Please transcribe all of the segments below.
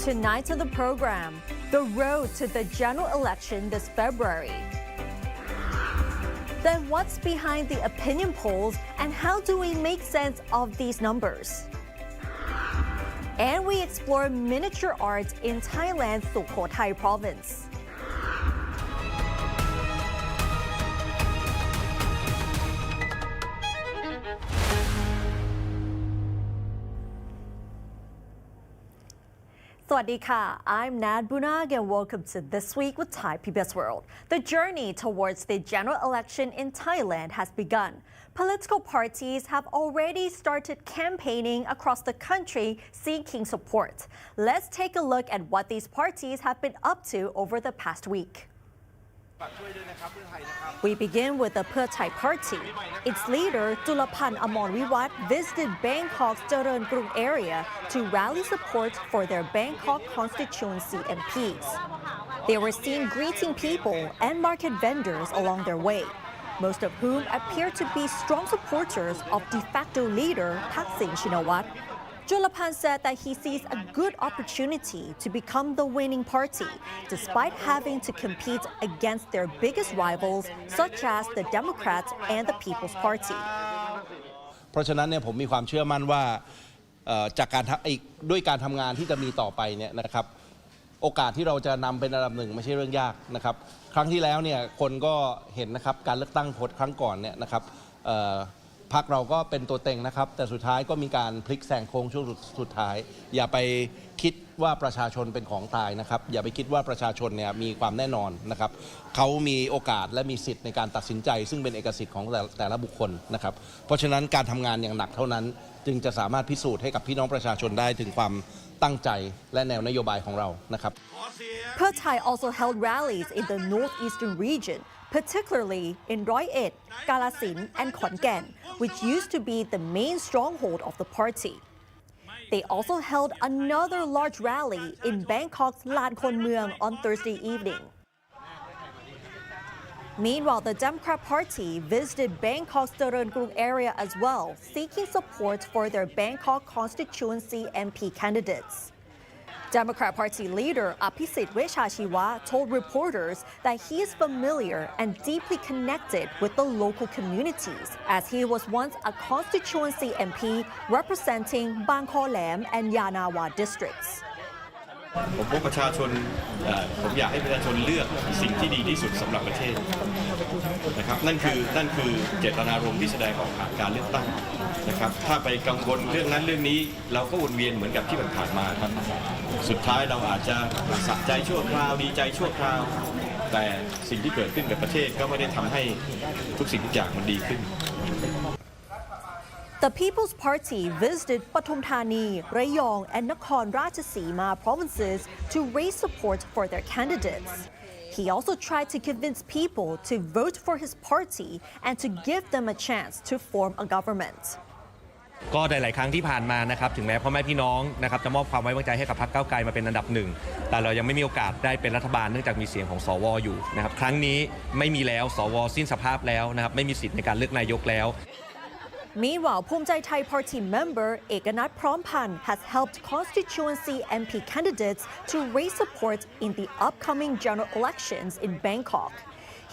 Tonight on the program, the road to the general election this February. Then what's behind the opinion polls and how do we make sense of these numbers? And we explore miniature art in Thailand's Sukhothai province. Sawadika, I'm Nad Bunag and welcome to This Week with Thai PBS World. The journey towards the general election in Thailand has begun. Political parties have already started campaigning across the country seeking support. Let's take a look at what these parties have been up to over the past week. We begin with the Pheu Thai Party. Its leader, Julaphan Amornvivat, visited Bangkok's Charoen Krung area to rally support for their Bangkok constituency MPs. They were seen greeting people and market vendors along their way, most of whom appear to be strong supporters of de facto leader Thaksin Shinawatra. Julaphan said that he sees a good opportunity to become the winning party, despite having to compete against their biggest rivals, such as the Democrats and the People's Party. เพราะฉะนั้นเนี่ยผมมีความเชื่อมั่นว่าจากการด้วยการทำงานที่จะมีต่อไปเนี่ยนะครับโอกาสที่เราจะนำเป็นอันดับหนึ่งไม่ใช่เรื่องยากนะครับครั้งที่แล้วเนี่ยคนก็เห็นนะครับการเลือกตั้งครั้งก่อนเนี่ยนะครับพรรคเราก็เป็นตัวเต็งนะครับแต่สุดท้ายก็มีการพลิกแซงโค้งช่วงสุดท้ายอย่าไปคิดว่าประชาชนเป็นของตายนะครับอย่าไปคิดว่าประชาชนเนี่ยมีความแน่นอนนะครับเขามีโอกาสและมีสิทธิ์ในการตัดสินใจซึ่งเป็นเอกสิทธิ์ของแต่ละบุคคลนะครับเพราะฉะนั้นการทำงานอย่างหนักเท่านั้นจึงจะสามารถพิสูจน์ให้กับพี่น้องประชาชนได้ถึงความตั้งใจและแนวนโยบายของเรานะครับ Pheu Thai also held rallies in the northeastern region, particularly in Roi Et, Kalasin and Khon Kaen, which used to be the main stronghold of the party. They also held another large rally in Bangkok's Lan Khon Mueang on Thursday evening. Meanwhile, the Democrat Party visited Bangkok's Charoen Krung area as well, seeking support for their Bangkok constituency MP candidates. Democrat Party leader Aphisit Vechachiwa told reporters that he is familiar and deeply connected with the local communities, as he was once a constituency MP representing Bang Khaw Lam and Yanawa districts. ผมว่าประชาชนผมอยากให้ประชาชนเลือกสิ่งที่ดีที่สุดสำหรับประเทศนะครับนั่นคือเจตนารมณ์ที่แสดงออกผ่านการเลือกตั้งนะครับถ้าไปกังวลเรื่องนั้นเรื่องนี้เราก็วนเวียนเหมือนกับที่ผ่านมาครับสุดท้ายเราอาจจะสะใจชั่วคราวดีใจชั่วคราวแต่สิ่งที่เกิดขึ้นกับประเทศก็ไม่ได้ทำให้ทุกสิ่งทุกอย่างมันดีขึ้น The People's Party visited Pathum Thani, Rayong, and Nakhon Ratchasima provinces to raise support for their candidates. He also tried to convince people to vote for his party and to give them a chance to form a government. ก็หลายๆครั้งที่ผ่านมานะครับถึงแม้พ่อแม่พี่น้องนะครับจะมอบความไว้วางใจให้กับพรรคก้าวไกลมาเป็นอันดับหนึ่งแต่เรายังไม่มีโอกาสได้เป็นรัฐบาลเนื่องจากมีเสียงของสวอยู่นะครับครั้งนี้ไม่มีแล้วสวสิ้นสภาพแล้วนะครับไม่มีสิทธิ์ในการเลือกนายกแล้ว Meanwhile, Phumjai Thai Party member Ekanath Prampan has helped constituency MP candidates to raise support in the upcoming general elections in Bangkok.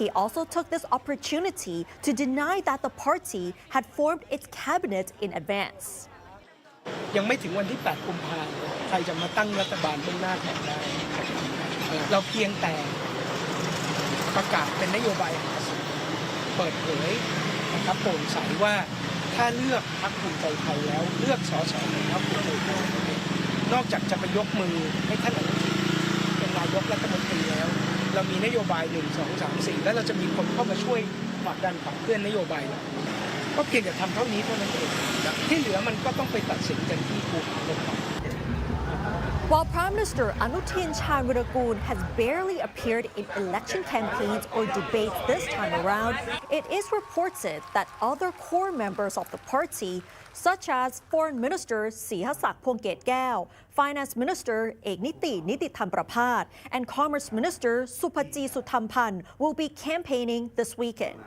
He also took this opportunity to deny that the party had formed its cabinet in advance. ยังไม่ถึงวันที่ 8 กุมภาพันธ์ใครจะมาตั้งรัฐบาลเบื้องหน้าแทนได้เราเพียงแต่ประกาศเป็นนโยบายหาเสียงเปิดเผยนะครับโปร่งใสว่าถ้าเลือกพรรคภูมิใจไทยแล้วเลือกสสของพรรคภูมิใจไทยนอกจากจะไปยกมือให้ท่านอนุทินเป็นนายกรัฐมนตรีแล้วเรามีนโยบาย1 2 3 4แล้วเราจะมีคนเข้ามาช่วยผลักดันขับเคลื่อนนโยบายก็เพียงแต่ทำเท่านี้เท่านั้นเองที่เหลือมันก็ต้องไปตัดสินกันที่คูหาลงไป While Prime Minister Anutin Charnvirakul has barely appeared in election campaigns or debates this time around, it is reported that other core members of the party, such as Foreign Minister Sihasak Phongketkaew, Finance Minister Ekniti Nitithampraphat, and Commerce Minister Suphaji Suthampan will be campaigning this weekend.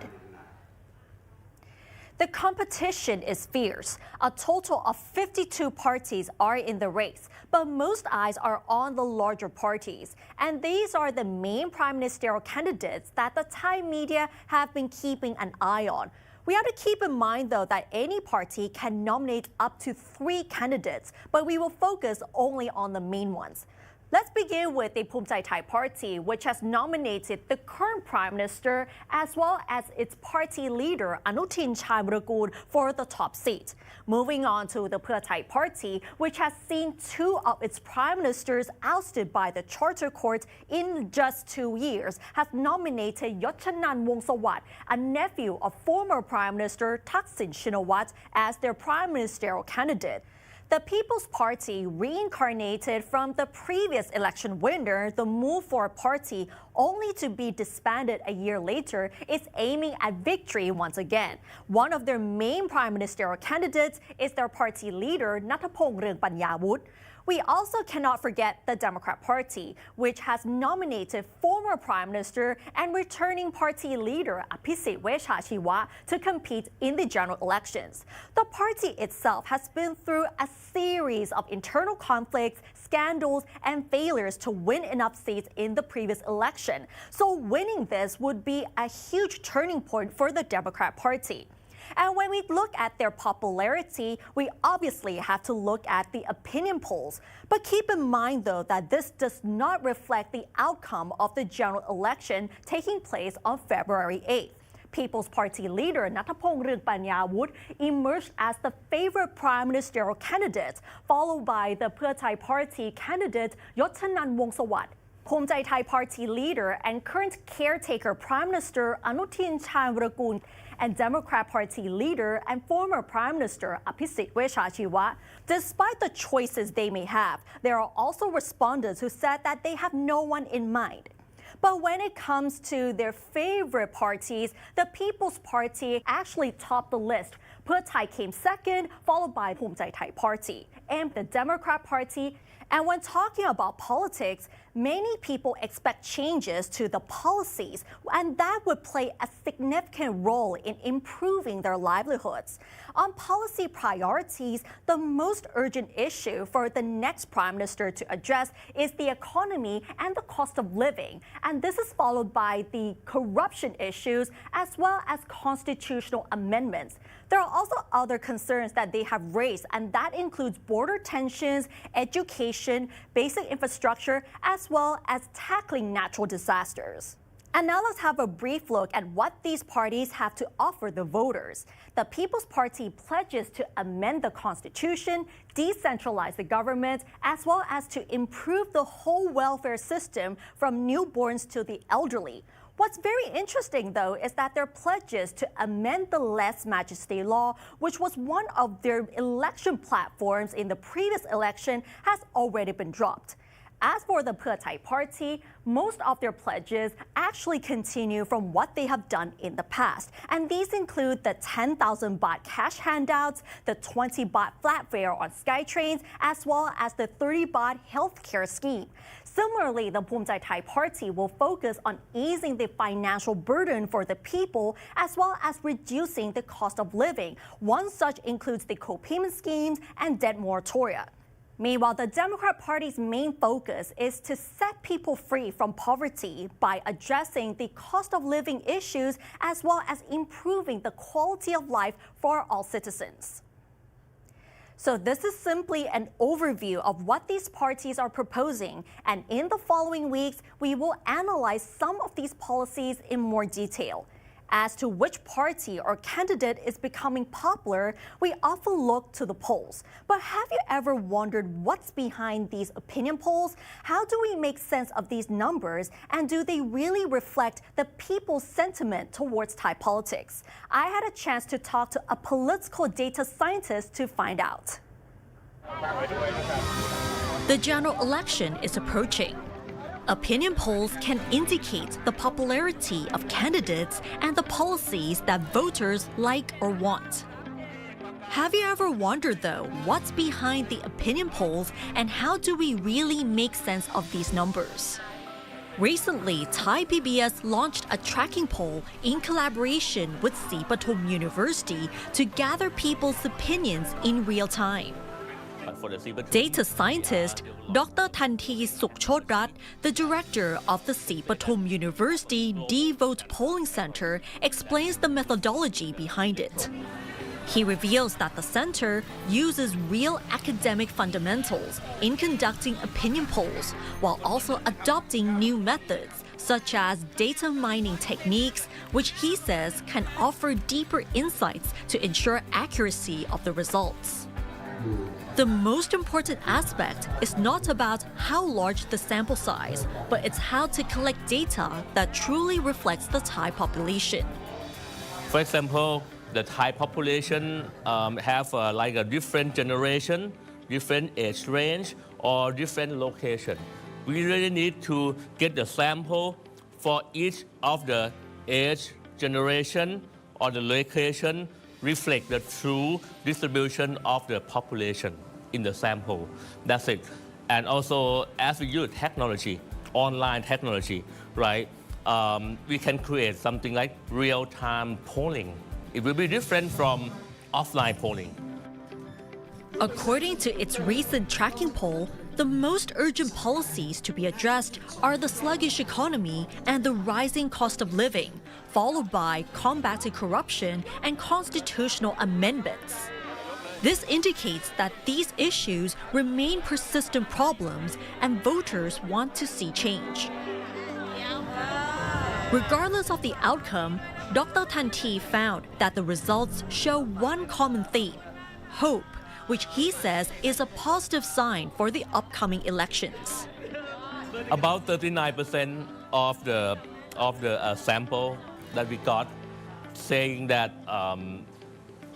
The competition is fierce. A total of 52 parties are in the race, but most eyes are on the larger parties. And these are the main prime ministerial candidates that the Thai media have been keeping an eye on. We have to keep in mind, though, that any party can nominate up to 3 candidates, but we will focus only on the main ones. Let's begin with the Phumjai Thai Party, which has nominated the current Prime Minister as well as its party leader Anutin Charnvirakul for the top seat. Moving on to the Pheu Thai Party, which has seen 2 of its Prime Ministers ousted by the Charter Court in just 2 years, has nominated Yochanan Wongsavat, a nephew of former Prime Minister Thaksin Shinawatra, as their Prime Ministerial candidate. The People's Party, reincarnated from the previous election winner, the Move Forward Party, only to be disbanded a year later, is aiming at victory once again. One of their main prime ministerial candidates is their party leader, Nattapong Rirengpanyawut. We also cannot forget the Democrat Party, which has nominated former Prime Minister and returning party leader Aphisit Wechashiwa to compete in the general elections. The party itself has been through a series of internal conflicts, scandals, and failures to win enough seats in the previous election. So winning this would be a huge turning point for the Democrat Party. And when we look at their popularity, we obviously have to look at the opinion polls. But keep in mind, though, that this does not reflect the outcome of the general election taking place on February 8th. People's Party leader Nattapong Rirengpanyawut emerged as the favorite prime ministerial candidate, followed by the Pheu Thai Party candidate Yochanan Wongsavat. Phumjai Thai Party leader and current caretaker Prime Minister Anutin Charnvirakul and Democrat Party leader and former Prime Minister Aphisit Wechashiwa. Despite the choices they may have, there are also respondents who said that they have no one in mind. But when it comes to their favorite parties, the People's Party actually topped the list. Pheu Thai came second, followed by Phumjai Thai Party and the Democrat Party. And when talking about politics, many people expect changes to the policies, and that would play a significant role in improving their livelihoods. On policy priorities, the most urgent issue for the next Prime Minister to address is the economy and the cost of living. And this is followed by the corruption issues as well as constitutional amendments. There are also other concerns that they have raised, and that includes border tensions, education, basic infrastructure, as well as tackling natural disasters. And now let's have a brief look at what these parties have to offer the voters. The People's Party pledges to amend the Constitution, decentralize the government, as well as to improve the whole welfare system from newborns to the elderly. What's very interesting, though, is that their pledges to amend the lèse majesté law, which was one of their election platforms in the previous election, has already been dropped. As for the Pheu Thai Party, most of their pledges actually continue from what they have done in the past. And these include the 10,000 baht cash handouts, the 20 baht flat fare on SkyTrains, as well as the 30 baht healthcare scheme. Similarly, the Phumjai Thai Party will focus on easing the financial burden for the people, as well as reducing the cost of living. One such includes the co-payment schemes and debt moratoria. Meanwhile, the Democrat Party's main focus is to set people free from poverty by addressing the cost of living issues as well as improving the quality of life for all citizens. So this is simply an overview of what these parties are proposing, and in the following weeks, we will analyze some of these policies in more detail. As to which party or candidate is becoming popular, we often look to the polls. But have you ever wondered what's behind these opinion polls? How do we make sense of these numbers? And do they really reflect the people's sentiment towards Thai politics? I had a chance to talk to a political data scientist to find out. The general election is approaching. Opinion polls can indicate the popularity of candidates and the policies that voters like or want. Have you ever wondered, though, what's behind the opinion polls and how do we really make sense of these numbers? Recently, Thai PBS launched a tracking poll in collaboration with Pathum University to gather people's opinions in real time. Data scientist Dr. Thanti Sukhchodrat, the director of the Pathum University D-Vote Polling Center, explains the methodology behind it. He reveals that the center uses real academic fundamentals in conducting opinion polls while also adopting new methods such as data mining techniques, which he says can offer deeper insights to ensure accuracy of the results. The most important aspect is not about how large the sample size, but it's how to collect data that truly reflects the Thai population. For example, the Thai population have like a different generation, different age range, or different location. We really need to get the sample for each of the age, generation, or the location reflect the true distribution of the population in the sample. That's it. And also, as we use technology, online technology, right, we can create something like real-time polling. It will be different from offline polling. According to its recent tracking poll, the most urgent policies to be addressed are the sluggish economy and the rising cost of living, followed by combating corruption and constitutional amendments. This indicates that these issues remain persistent problems and voters want to see change. Regardless of the outcome, Dr. Thanti found that the results show one common theme: hope, which he says is a positive sign for the upcoming elections. About 39% of the sample that we got saying that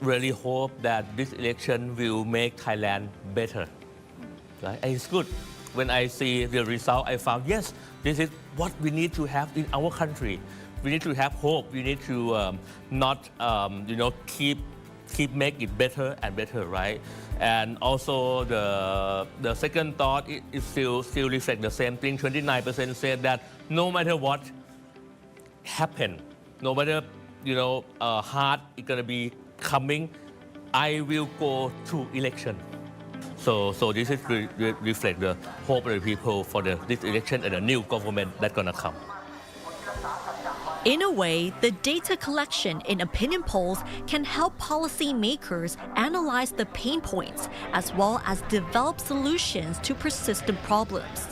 really hope that this election will make Thailand better. Right? And it's good. When I see the result, I found, yes, this is what we need to have in our country. We need to have hope. We need to not, keep make it better and better, right? And also the second thought is still reflect the same thing. 29% said that no matter what happened, no matter hard it's gonna be coming, I will go to election. So this is reflect the hope of the people for this election and the new government that's gonna come. In a way, the data collection in opinion polls can help policymakers analyze the pain points as well as develop solutions to persistent problems.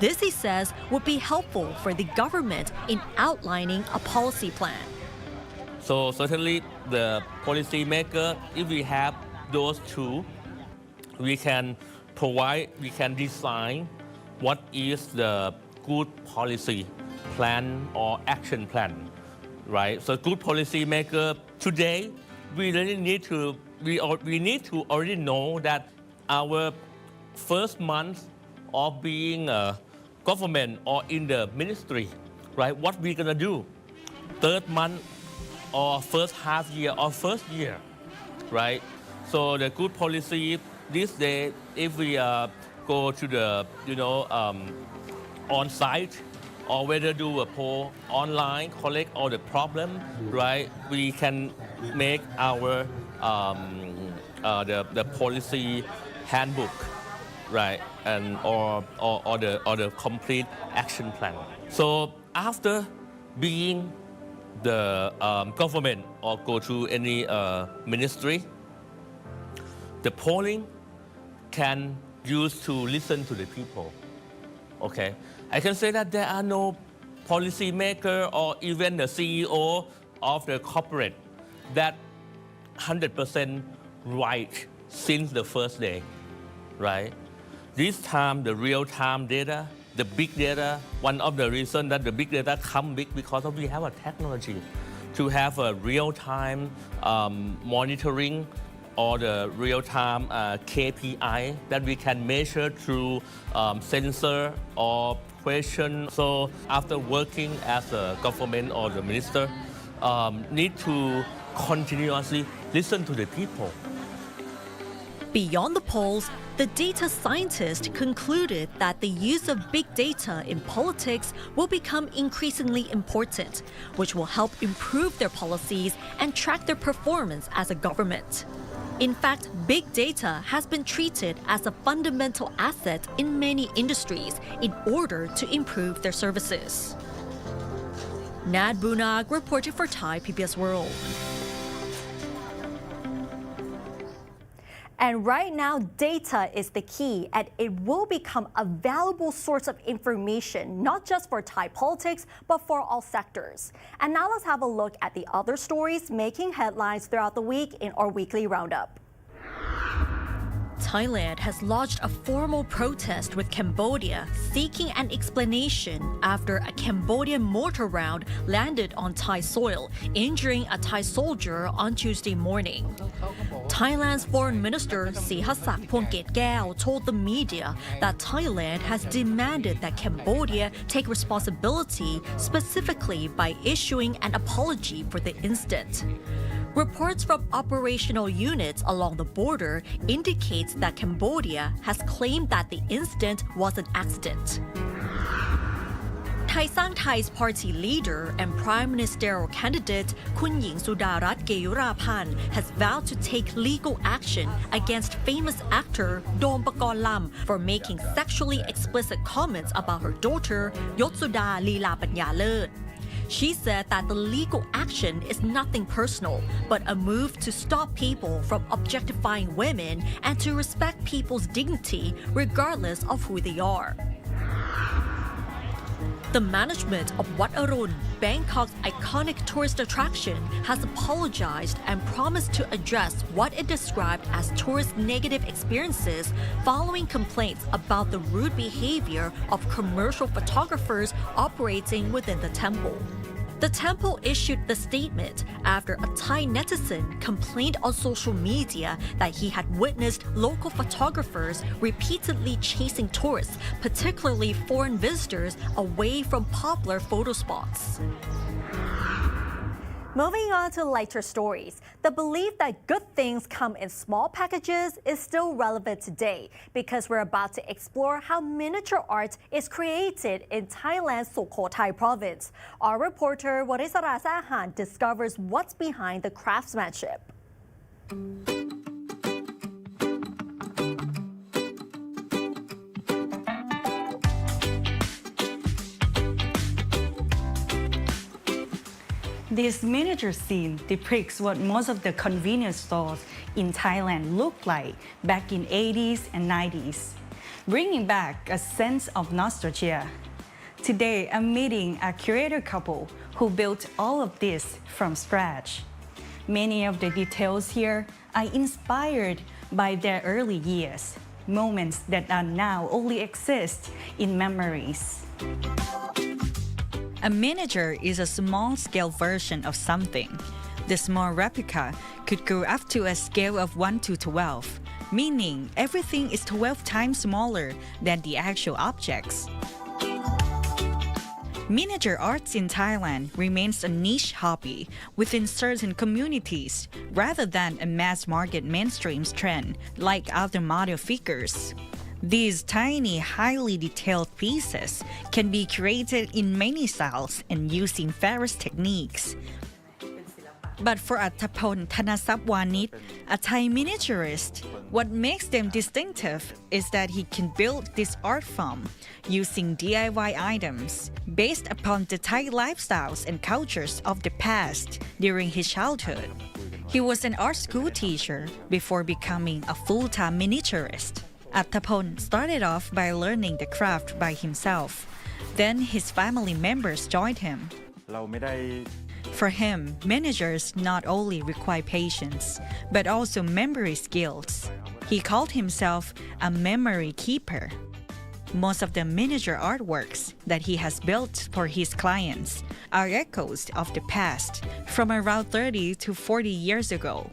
This, he says, would be helpful for the government in outlining a policy plan. So certainly the policymaker, if we have those two, we can design what is the good policy plan or action plan, right? So good policy maker today, we really need to already know that our first month of being a government or in the ministry, right? What we're gonna do, third month or first half year or first year, right? So the good policy this day, if we go to the on site, or whether do a poll online, collect all the problem, right? We can make our the policy handbook, right? And or the complete action plan. So after being the government or go to any ministry, the polling can use to listen to the people. Okay, I can say that there are no policymaker or even the CEO of the corporate that 100% right since the first day, right? This time, the real-time data, the big data, one of the reasons that the big data come big because we have a technology to have a real-time monitoring or the real-time KPI that we can measure through sensor or question. So after working as a government or the minister, need to continuously listen to the people. Beyond the polls, the data scientist concluded that the use of big data in politics will become increasingly important, which will help improve their policies and track their performance as a government. In fact, big data has been treated as a fundamental asset in many industries in order to improve their services. Nad Bunag reported for Thai PBS World. And right now, data is the key, and it will become a valuable source of information, not just for Thai politics, but for all sectors. And now let's have a look at the other stories making headlines throughout the week in our weekly roundup. Thailand has lodged a formal protest with Cambodia seeking an explanation after a Cambodian mortar round landed on Thai soil, injuring a Thai soldier on Tuesday morning. Thailand's Foreign Minister Sihasak Phongketkaew told the media that Thailand has demanded that Cambodia take responsibility, specifically by issuing an apology for the incident. Reports from operational units along the border indicates that Cambodia has claimed that the incident was an accident. Thai Sang Thai's party leader and prime ministerial candidate Kun Ying Sudarat Geyurapan has vowed to take legal action against famous actor Dom Pakornlam for making sexually explicit comments about her daughter Yotsuda Leela Panyalert. She said that the legal action is nothing personal, but a move to stop people from objectifying women and to respect people's dignity regardless of who they are. The management of Wat Arun, Bangkok's iconic tourist attraction, has apologized and promised to address what it described as tourist negative experiences following complaints about the rude behavior of commercial photographers operating within the temple. The temple issued the statement after a Thai netizen complained on social media that he had witnessed local photographers repeatedly chasing tourists, particularly foreign visitors, away from popular photo spots. Moving on to lighter stories, the belief that good things come in small packages is still relevant today because we're about to explore how miniature art is created in Thailand's Sukhothai province. Our reporter Warisara Sahan discovers what's behind the craftsmanship. This miniature scene depicts what most of the convenience stores in Thailand looked like back in 80s and 90s, bringing back a sense of nostalgia. Today, I'm meeting a curator couple who built all of this from scratch. Many of the details here are inspired by their early years, moments that are now only exist in memories. A miniature is a small-scale version of something. The small replica could go up to a scale of 1 to 12, meaning everything is 12 times smaller than the actual objects. Miniature arts in Thailand remains a niche hobby within certain communities rather than a mass-market mainstream trend like other model figures. These tiny, highly detailed pieces can be created in many styles and using various techniques. But for Attapon Thanasapwanit, a Thai miniaturist, what makes them distinctive is that he can build this art form using DIY items based upon the Thai lifestyles and cultures of the past during his childhood. He was an art school teacher before becoming a full-time miniaturist. Attapon started off by learning the craft by himself. Then his family members joined him. For him, miniatures not only require patience, but also memory skills. He called himself a memory keeper. Most of the miniature artworks that he has built for his clients are echoes of the past from around 30 to 40 years ago.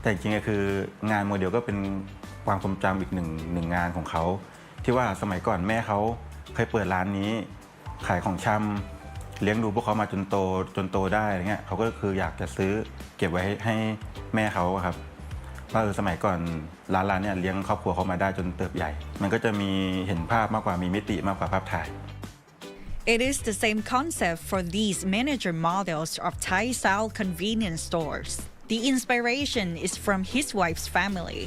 แต่จริงๆก็คืองานโมเดลก็เป็นความทรงจำอีกหนึ่งงานของเขาที่ว่าสมัยก่อนแม่เขาเคยเปิดร้านนี้ขายของชำเลี้ยงดูพวกเขามาจนโตได้อะไรเงี้ยเขาก็คืออยากจะซื้อเก็บไว้ให้แม่เขาครับ ว่าสมัยก่อนร้านเนี่ยเลี้ยงครอบครัวเขามาได้จนเติบใหญ่มันก็จะมีเห็นภาพมากกว่ามีมิติมากกว่าภาพถ่าย It is the same concept for these miniature models of Thai-style convenience stores. The inspiration is from his wife's family.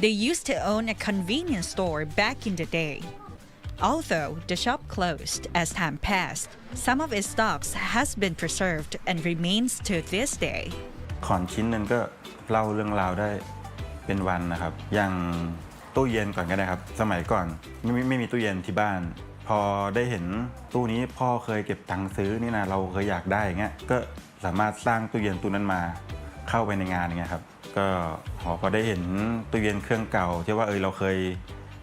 They used to own a convenience store back in the day. Although the shop closed as time passed, some of its stocks has been preserved and remains to this day. ของชิ้นนึงก็เล่าเรื่องราวได้เป็นวันนะครับอย่างตู้เย็นก่อนก็ได้ครับสมัยก่อนไม่มีตู้เย็นที่บ้านพอได้เห็นตู้นี้พ่อเคยเก็บตังค์ซื้อนี่นะเราเคยอยากได้อย่างเงี้ยก็สามารถสร้างตู้เย็นตู้นั้นมาเข้าไปในงานอย่างเงี้ยครับก็พอได้เห็นตู้เย็นเครื่องเก่าที่ว่าเราเคย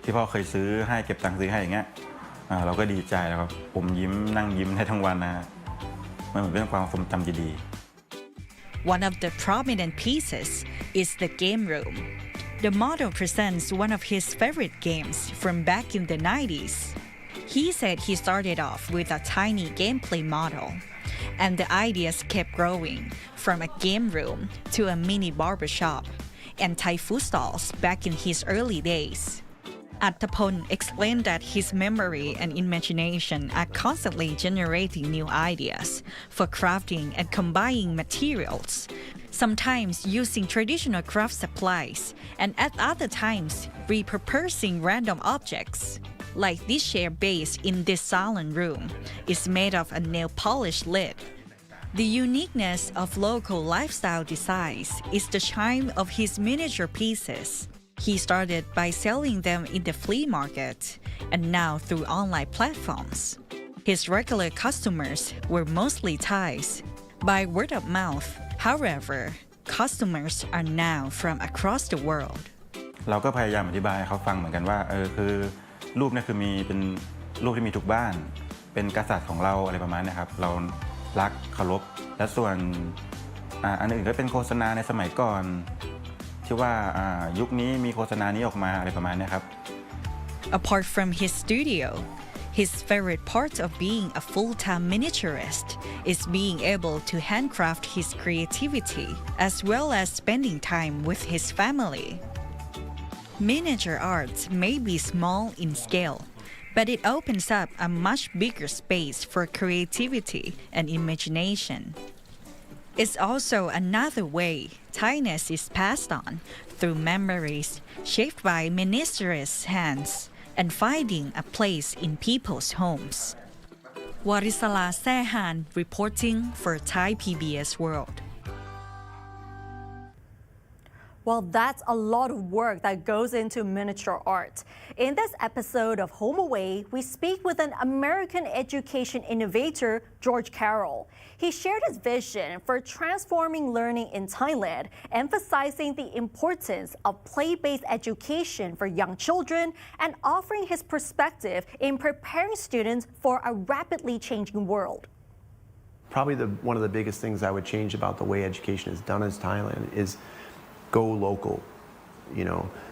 ที่พ่อเคยซื้อให้เก็บตังค์ซื้อให้อย่างเงี้ยเราก็ดีใจแล้วครับผมยิ้มนั่งยิ้มได้ทั้งวันนะมันเหมือนเป็นความทรงจำดีๆ One of the prominent pieces is the game room. The model presents one of his favorite games from back in the 90s. He said he started off with a tiny gameplay model, and the ideas kept growing from a game room to a mini barbershop and Thai food stalls back in his early days. Attapon explained that his memory and imagination are constantly generating new ideas for crafting and combining materials, sometimes using traditional craft supplies and at other times repurposing random objects. Like this chair base in this salon room is made of a nail polish lid. The uniqueness of local lifestyle designs is the charm of his miniature pieces. He started by selling them in the flea market and now through online platforms. His regular customers were mostly Thais. By word of mouth, however, customers are now from across the world. เราก็พยายามอธิบายให้เขาฟังเหมือนกันว่าคือรูปนี่คือเป็นรูปที่มีทุกบ้านเป็นกษัตริย์ของเราอะไรประมาณนี้ครับเรารักเคารพและส่วนอันอื่นก็เป็นโฆษณาในสมัยก่อนที่ว่ายุคนี้มีโฆษณานี้ออกมาอะไรประมาณนี้ครับ Apart from his studio, his favorite part of being a full-time miniaturist is being able to handcraft his creativity as well as spending time with his family. Miniature art may be small in scale, but it opens up a much bigger space for creativity and imagination. It's also another way Thainess is passed on through memories shaped by miniaturists' hands and finding a place in people's homes. Warisala Sehan reporting for Thai PBS World. Well, that's a lot of work that goes into miniature art. In this episode of Home Away, we speak with an American education innovator, George Carroll. He shared his vision for transforming learning in Thailand, emphasizing the importance of play-based education for young children and offering his perspective in preparing students for a rapidly changing world. Probably one of the biggest things I would change about the way education is done in Thailand is go local.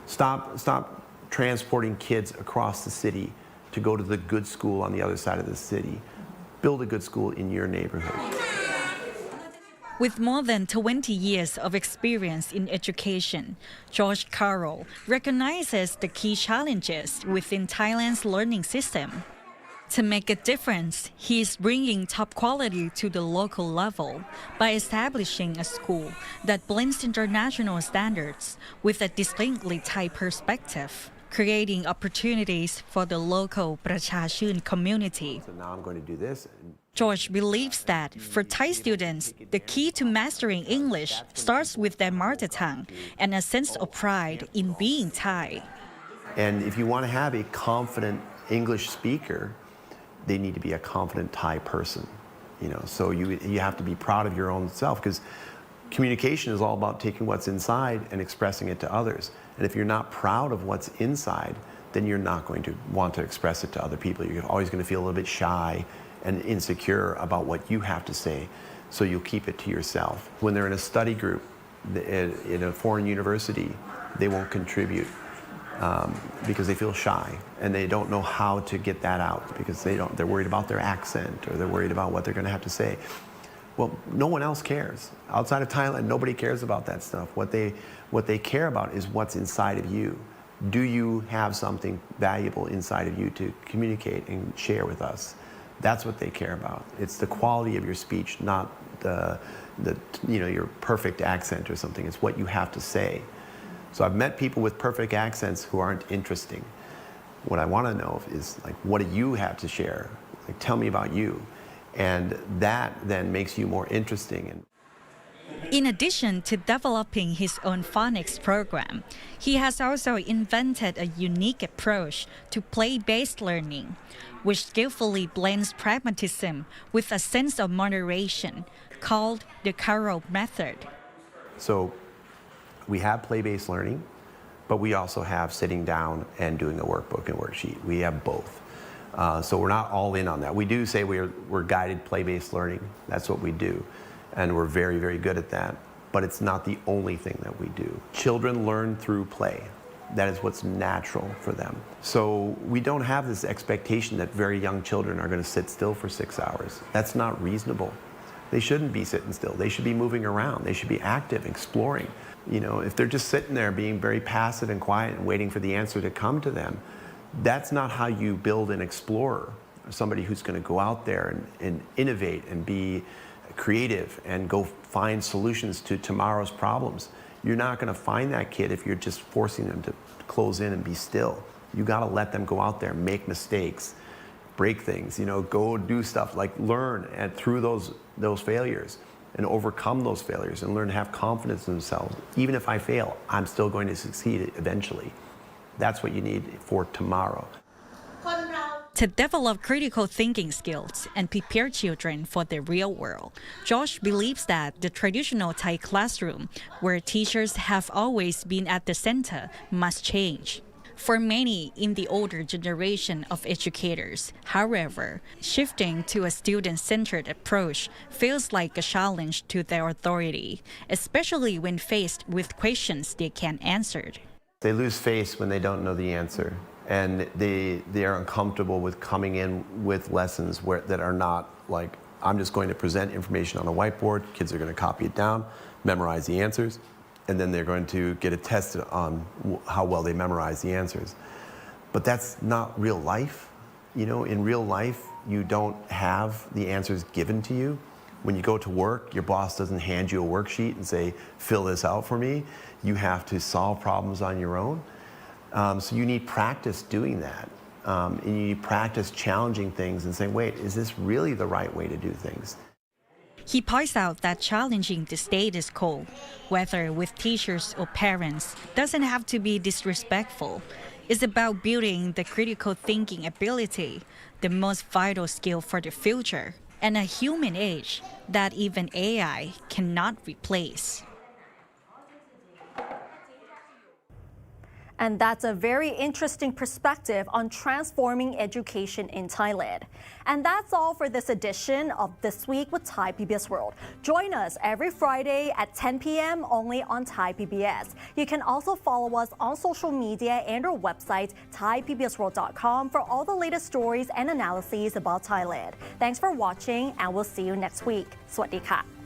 Stop transporting kids across the city to go to the good school on the other side of the city. Build a good school in your neighborhood. With more than 20 years of experience in education, George Carroll recognizes the key challenges within Thailand's learning system. To make a difference, he is bringing top quality to the local level by establishing a school that blends international standards with a distinctly Thai perspective, creating opportunities for the local Prachachun community. So now I'm going to do this. George believes that for Thai students, the key to mastering English starts with their mother tongue and a sense of pride in being Thai. And if you want to have a confident English speaker, they need to be a confident Thai person. So you have to be proud of your own self, because communication is all about taking what's inside and expressing it to others. And if you're not proud of what's inside, then you're not going to want to express it to other people. You're always going to feel a little bit shy and insecure about what you have to say, so you'll keep it to yourself. When they're in a study group in a foreign university, they won't contribute because they feel shy and they don't know how to get that out, because they're worried about their accent or they're worried about what they're going to have to say. Well, no one else cares. Outside of Thailand, nobody cares about that stuff. What they care about is what's inside of you. Do you have something valuable inside of you to communicate and share with us? That's what they care about. It's the quality of your speech, not your perfect accent or something. It's what you have to say. So I've met people with perfect accents who aren't interesting. What I want to know is, like, what do you have to share? Like, tell me about you. And that then makes you more interesting. In addition to developing his own phonics program, he has also invented a unique approach to play-based learning, which skillfully blends pragmatism with a sense of moderation, called the Karo method. So we have play-based learning, but we also have sitting down and doing a workbook and worksheet. We have both. So we're not all in on that. We do say we're guided play-based learning. That's what we do. And we're very, very good at that. But it's not the only thing that we do. Children learn through play. That is what's natural for them. So we don't have this expectation that very young children are going to sit still for 6 hours. That's not reasonable. They shouldn't be sitting still. They should be moving around. They should be active, exploring. If they're just sitting there being very passive and quiet and waiting for the answer to come to them, that's not how you build an explorer, somebody who's going to go out there and innovate and be creative and go find solutions to tomorrow's problems. You're not going to find that kid if you're just forcing them to close in and be still. You got to let them go out there, make mistakes, break things, go do stuff, like learn and through those failures and overcome those failures and learn to have confidence in themselves. Even if I fail, I'm still going to succeed eventually. That's what you need for tomorrow. To develop critical thinking skills and prepare children for the real world, Josh believes that the traditional Thai classroom, where teachers have always been at the center, must change. For many in the older generation of educators, however, shifting to a student-centered approach feels like a challenge to their authority, especially when faced with questions they can't answer. They lose face when they don't know the answer. And they are uncomfortable with coming in with lessons that are not like, I'm just going to present information on a whiteboard, kids are going to copy it down, memorize the answers, and then they're going to get it tested on how well they memorize the answers. But that's not real life. In real life, you don't have the answers given to you. When you go to work, your boss doesn't hand you a worksheet and say, fill this out for me. You have to solve problems on your own. So you need practice doing that. And you need practice challenging things and saying, wait, is this really the right way to do things? He points out that challenging the status quo, whether with teachers or parents, doesn't have to be disrespectful. It's about building the critical thinking ability, the most vital skill for the future, and a human age that even AI cannot replace. And that's a very interesting perspective on transforming education in Thailand. And that's all for this edition of This Week with Thai PBS World. Join us every Friday at 10 p.m. only on Thai PBS. You can also follow us on social media and our website, thaipbsworld.com, for all the latest stories and analyses about Thailand. Thanks for watching, and we'll see you next week. สวัสดีค่ะ